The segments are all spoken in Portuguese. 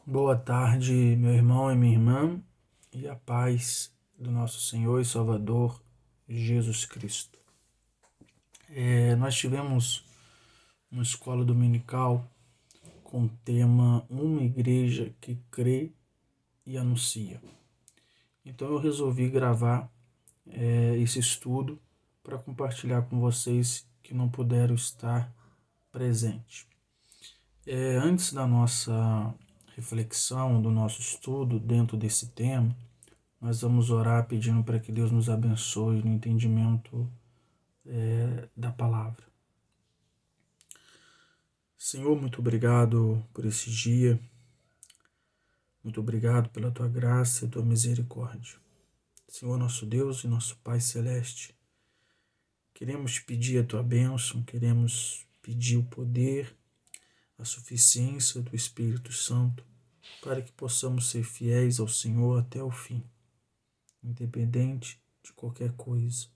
Boa tarde, meu irmão e minha irmã, e a paz do nosso Senhor e Salvador Jesus Cristo. Nós tivemos uma escola dominical com o tema Uma Igreja que Crê e Anuncia. Então eu resolvi gravar esse estudo para compartilhar com vocês que não puderam estar presentes. Antes da nossa reflexão, do nosso estudo dentro desse tema, nós vamos orar pedindo para que Deus nos abençoe no entendimento da palavra. Senhor, muito obrigado por esse dia. Muito obrigado pela tua graça e tua misericórdia. Senhor, nosso Deus e nosso Pai Celeste, queremos pedir a tua bênção, queremos pedir o poder, a suficiência do Espírito Santo para que possamos ser fiéis ao Senhor até o fim, independente de qualquer coisa.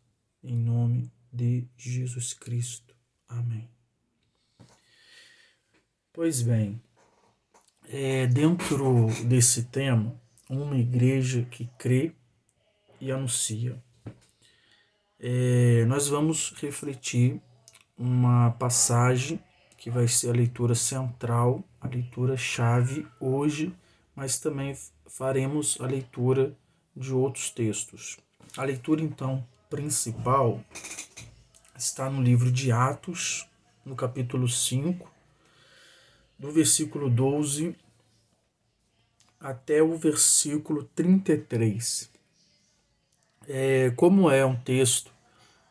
Em nome de Jesus Cristo. Amém. Pois bem, dentro desse tema, uma igreja que crê e anuncia, nós vamos refletir uma passagem que vai ser a leitura central, a leitura chave hoje, mas também faremos a leitura de outros textos. A leitura, então, principal está no livro de Atos, no capítulo 5, do versículo 12 até o versículo 33. Como é um texto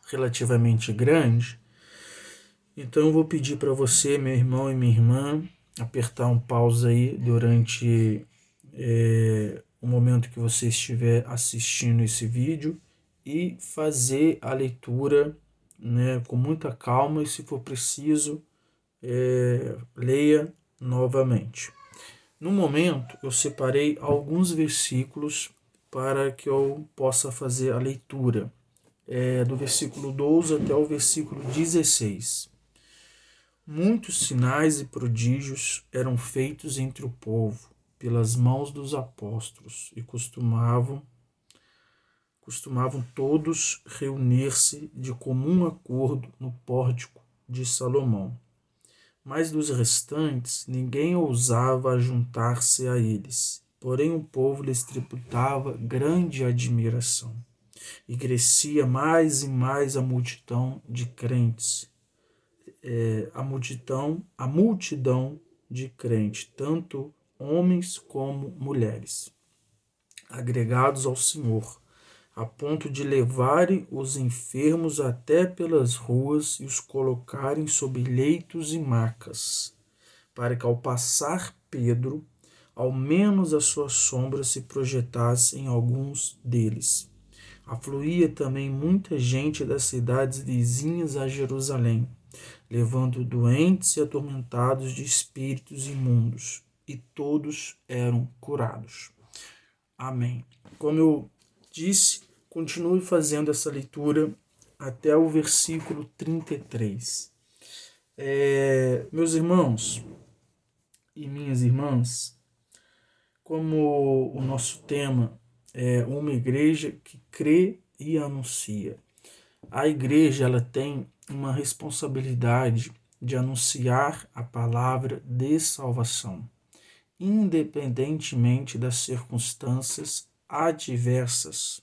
relativamente grande, então eu vou pedir para você, meu irmão e minha irmã, apertar um pause aí durante o momento que você estiver assistindo esse vídeo e fazer a leitura, né, com muita calma, e se for preciso, leia novamente. No momento, eu separei alguns versículos para que eu possa fazer a leitura, do versículo 12 até o versículo 16. Muitos sinais e prodígios eram feitos entre o povo, pelas mãos dos apóstolos, e costumavam todos reunir-se de comum acordo no pórtico de Salomão. Mas dos restantes, ninguém ousava juntar-se a eles. Porém, o povo lhes tributava grande admiração. E crescia mais e mais a multidão de crentes. A multidão de crentes, tanto homens como mulheres, agregados ao Senhor, a ponto de levarem os enfermos até pelas ruas e os colocarem sobre leitos e macas, para que ao passar Pedro, ao menos a sua sombra se projetasse em alguns deles. Afluía também muita gente das cidades vizinhas a Jerusalém, levando doentes e atormentados de espíritos imundos, e todos eram curados. Amém. Como eu disse, continue fazendo essa leitura até o versículo 33. Meus irmãos e minhas irmãs, como o nosso tema é uma igreja que crê e anuncia, a igreja ela tem uma responsabilidade de anunciar a palavra de salvação, independentemente das circunstâncias adversas,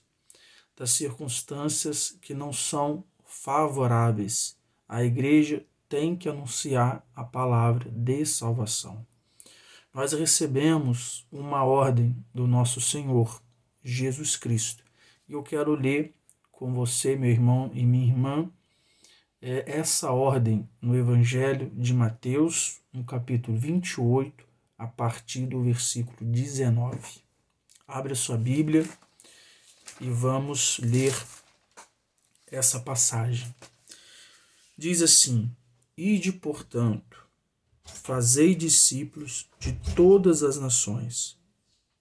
das circunstâncias que não são favoráveis. A igreja tem que anunciar a palavra de salvação. Nós recebemos uma ordem do nosso Senhor Jesus Cristo. E eu quero ler com você, meu irmão e minha irmã, essa ordem no Evangelho de Mateus, no capítulo 28, a partir do versículo 19. Abre a sua Bíblia e vamos ler essa passagem. Diz assim: Ide, portanto, fazei discípulos de todas as nações,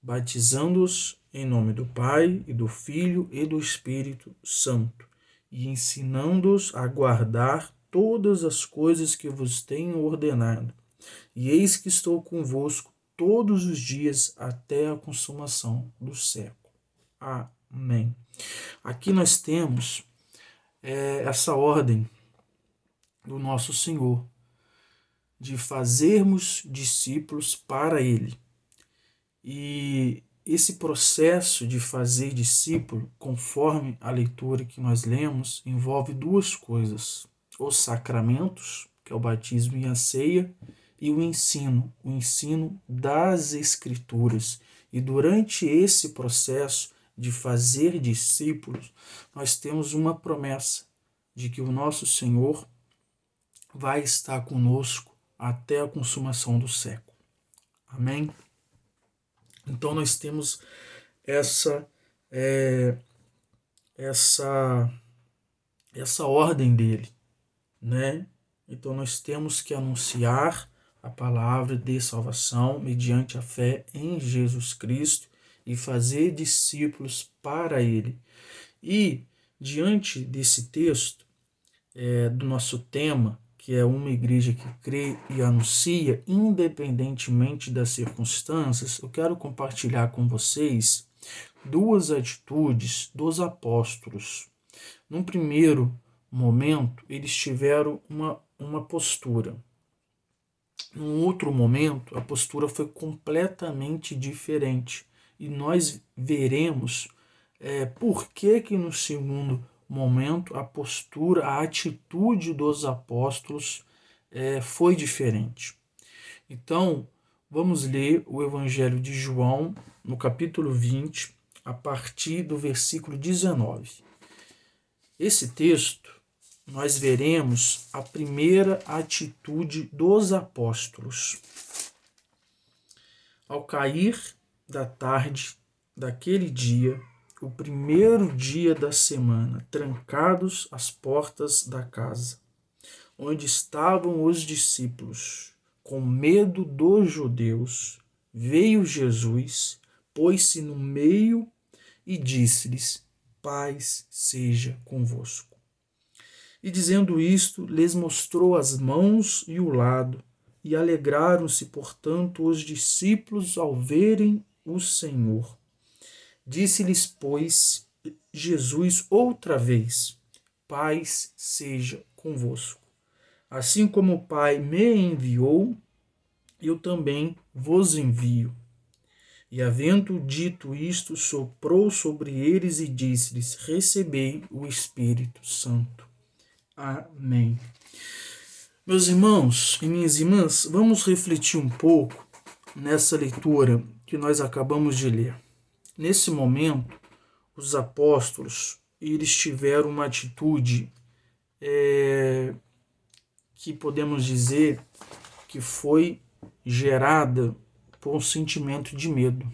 batizando-os em nome do Pai, e do Filho e do Espírito Santo, e ensinando-os a guardar todas as coisas que vos tenho ordenado. E eis que estou convosco todos os dias até a consumação do século. Amém. Aqui nós temos essa ordem do nosso Senhor de fazermos discípulos para Ele. E esse processo de fazer discípulo, conforme a leitura que nós lemos, envolve duas coisas: os sacramentos, que é o batismo e a ceia, e o ensino das Escrituras. E durante esse processo de fazer discípulos, nós temos uma promessa de que o nosso Senhor vai estar conosco até a consumação do século. Amém? Então nós temos essa ordem dele, né? Então nós temos que anunciar a palavra de salvação mediante a fé em Jesus Cristo e fazer discípulos para ele. E diante desse texto, do nosso tema, que é uma igreja que crê e anuncia, independentemente das circunstâncias, eu quero compartilhar com vocês duas atitudes dos apóstolos. Num primeiro momento, eles tiveram uma postura. Num outro momento, a postura foi completamente diferente. E nós veremos por que no segundo momento a postura, a atitude dos apóstolos foi diferente. Então, vamos ler o Evangelho de João, no capítulo 20, a partir do versículo 19. Esse texto, nós veremos a primeira atitude dos apóstolos. Ao cair da tarde daquele dia, o primeiro dia da semana, trancados as portas da casa, onde estavam os discípulos, com medo dos judeus, veio Jesus, pôs-se no meio e disse-lhes: paz seja convosco. E dizendo isto, lhes mostrou as mãos e o lado, e alegraram-se, portanto, os discípulos ao verem o Senhor. Disse-lhes, pois, Jesus outra vez: paz seja convosco. Assim como o Pai me enviou, eu também vos envio. E havendo dito isto, soprou sobre eles e disse-lhes: recebei o Espírito Santo. Amém. Meus irmãos e minhas irmãs, vamos refletir um pouco nessa leitura que nós acabamos de ler. Nesse momento, os apóstolos, eles tiveram uma atitude que podemos dizer que foi gerada por um sentimento de medo.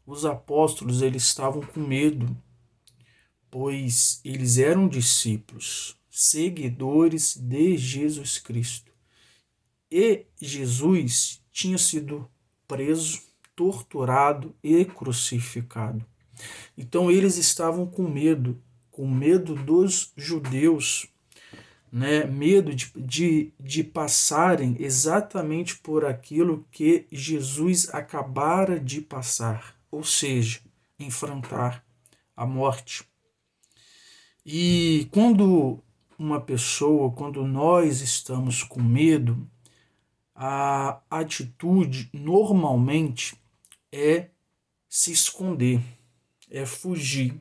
Os apóstolos, eles estavam com medo, pois eles eram discípulos, seguidores de Jesus Cristo. E Jesus tinha sido preso, torturado e crucificado. Então eles estavam com medo dos judeus, né? Medo de passarem exatamente por aquilo que Jesus acabara de passar, ou seja, enfrentar a morte. E quando nós estamos com medo, a atitude normalmente é se esconder, é fugir.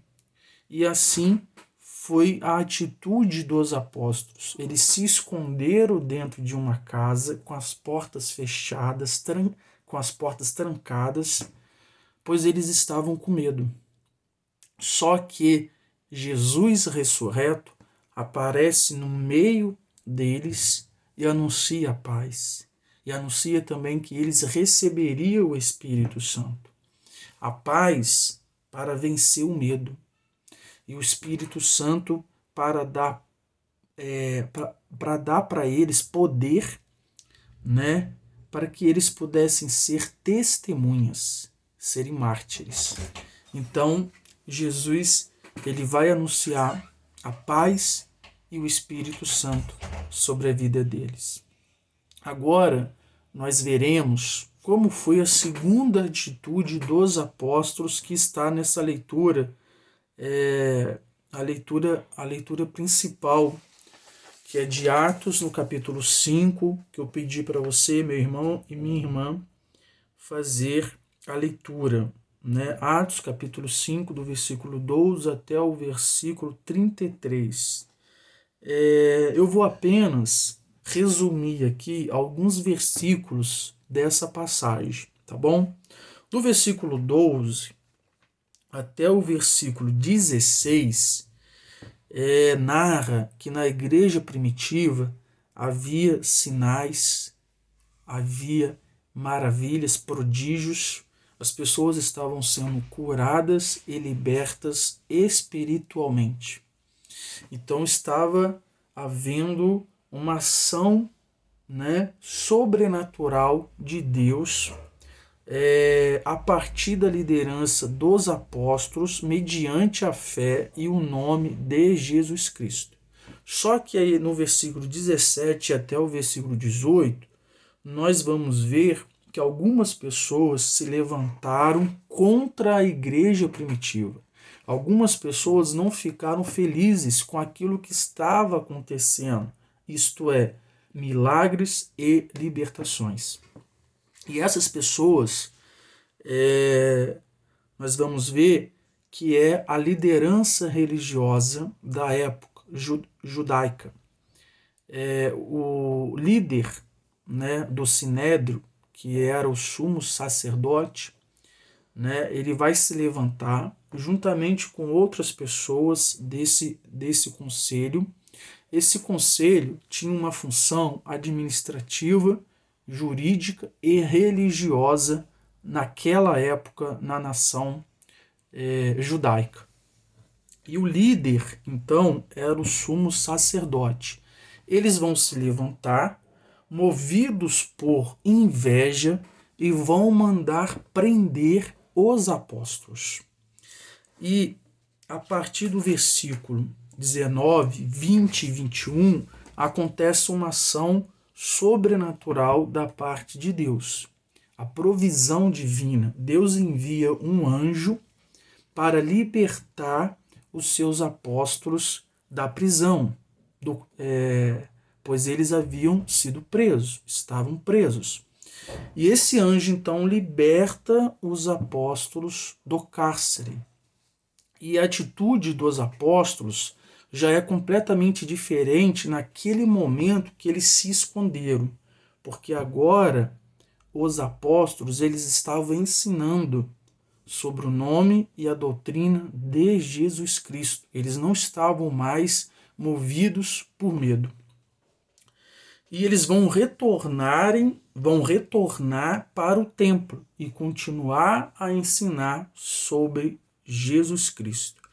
E assim foi a atitude dos apóstolos. Eles se esconderam dentro de uma casa com as portas fechadas, com as portas trancadas, pois eles estavam com medo. Só que Jesus ressurreto aparece no meio deles e anuncia a paz. E anuncia também que eles receberiam o Espírito Santo. A paz para vencer o medo. E o Espírito Santo para dar para eles poder, né, para que eles pudessem ser testemunhas, serem mártires. Então, Jesus, ele vai anunciar a paz e o Espírito Santo sobre a vida deles. Agora, nós veremos como foi a segunda atitude dos apóstolos que está nessa leitura, a leitura principal, que é de Atos, no capítulo 5, que eu pedi para você, meu irmão e minha irmã, fazer a leitura. Né? Atos, capítulo 5, do versículo 12 até o versículo 33. Eu vou apenas resumir aqui alguns versículos dessa passagem, tá bom? Do versículo 12 até o versículo 16, narra que na igreja primitiva havia sinais, havia maravilhas, prodígios, as pessoas estavam sendo curadas e libertas espiritualmente. Então estava havendo uma ação, né, sobrenatural de Deus a partir da liderança dos apóstolos, mediante a fé e o nome de Jesus Cristo. Só que aí no versículo 17 até o versículo 18, nós vamos ver que algumas pessoas se levantaram contra a igreja primitiva. Algumas pessoas não ficaram felizes com aquilo que estava acontecendo, isto é, milagres e libertações. E essas pessoas, nós vamos ver que é a liderança religiosa da época judaica. O líder, né, do Sinédrio, que era o sumo sacerdote, né, ele vai se levantar juntamente com outras pessoas desse conselho. Esse conselho tinha uma função administrativa, jurídica e religiosa naquela época na nação judaica. E o líder, então, era o sumo sacerdote. Eles vão se levantar, movidos por inveja, e vão mandar prender os apóstolos. E a partir do versículo 19, 20 e 21, acontece uma ação sobrenatural da parte de Deus. A provisão divina. Deus envia um anjo para libertar os seus apóstolos da prisão, pois eles haviam sido presos, estavam presos. E esse anjo então liberta os apóstolos do cárcere. E a atitude dos apóstolos já é completamente diferente naquele momento que eles se esconderam, porque agora os apóstolos eles estavam ensinando sobre o nome e a doutrina de Jesus Cristo. Eles não estavam mais movidos por medo. E eles vão retornar para o templo e continuar a ensinar sobre Jesus Cristo.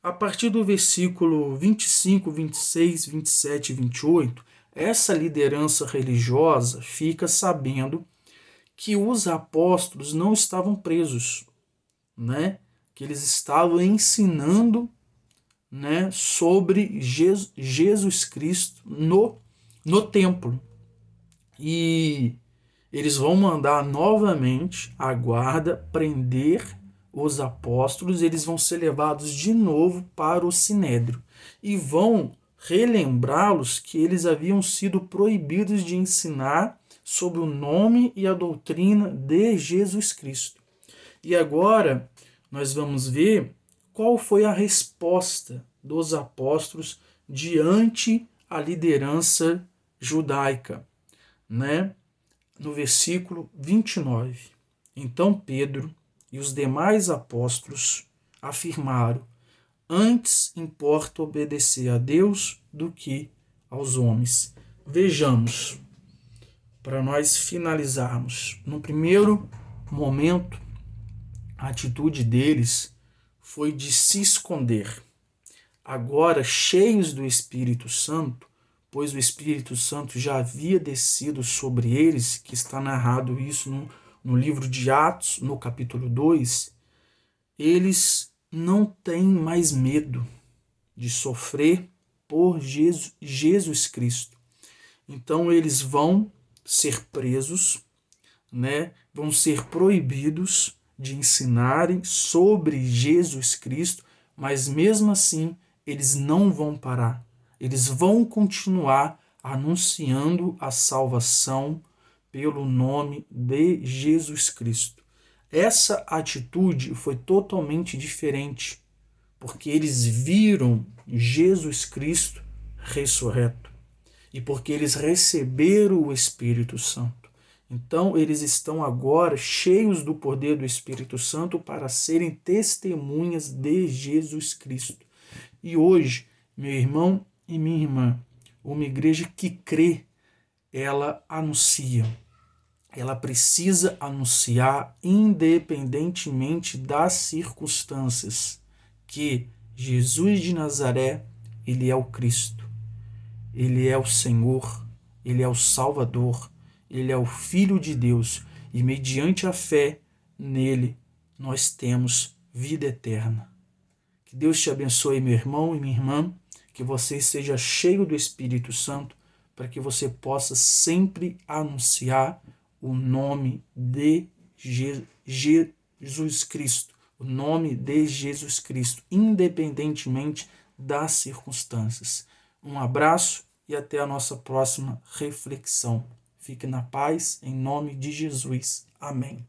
A partir do versículo 25, 26, 27 e 28, essa liderança religiosa fica sabendo que os apóstolos não estavam presos, né? Que eles estavam ensinando, né, sobre Jesus Cristo no templo. E eles vão mandar novamente a guarda prender os apóstolos, eles vão ser levados de novo para o Sinédrio e vão relembrá-los que eles haviam sido proibidos de ensinar sobre o nome e a doutrina de Jesus Cristo. E agora nós vamos ver qual foi a resposta dos apóstolos diante a liderança judaica, né? No versículo 29. Então Pedro e os demais apóstolos afirmaram: antes importa obedecer a Deus do que aos homens. Vejamos, para nós finalizarmos. No primeiro momento, a atitude deles foi de se esconder. Agora, cheios do Espírito Santo, pois o Espírito Santo já havia descido sobre eles, que está narrado isso no livro de Atos, no capítulo 2, eles não têm mais medo de sofrer por Jesus Cristo. Então eles vão ser presos, né, vão ser proibidos de ensinarem sobre Jesus Cristo, mas mesmo assim eles não vão parar. Eles vão continuar anunciando a salvação pelo nome de Jesus Cristo. Essa atitude foi totalmente diferente, porque eles viram Jesus Cristo ressurreto e porque eles receberam o Espírito Santo. Então, eles estão agora cheios do poder do Espírito Santo para serem testemunhas de Jesus Cristo. E hoje, meu irmão e minha irmã, uma igreja que crê, ela anuncia. Ela precisa anunciar, independentemente das circunstâncias, que Jesus de Nazaré, ele é o Cristo, ele é o Senhor, ele é o Salvador, ele é o Filho de Deus, e mediante a fé nele nós temos vida eterna. Que Deus te abençoe, meu irmão e minha irmã, que você esteja cheio do Espírito Santo, para que você possa sempre anunciar o nome de Jesus Cristo, o nome de Jesus Cristo, independentemente das circunstâncias. Um abraço e até a nossa próxima reflexão. Fique na paz, em nome de Jesus. Amém.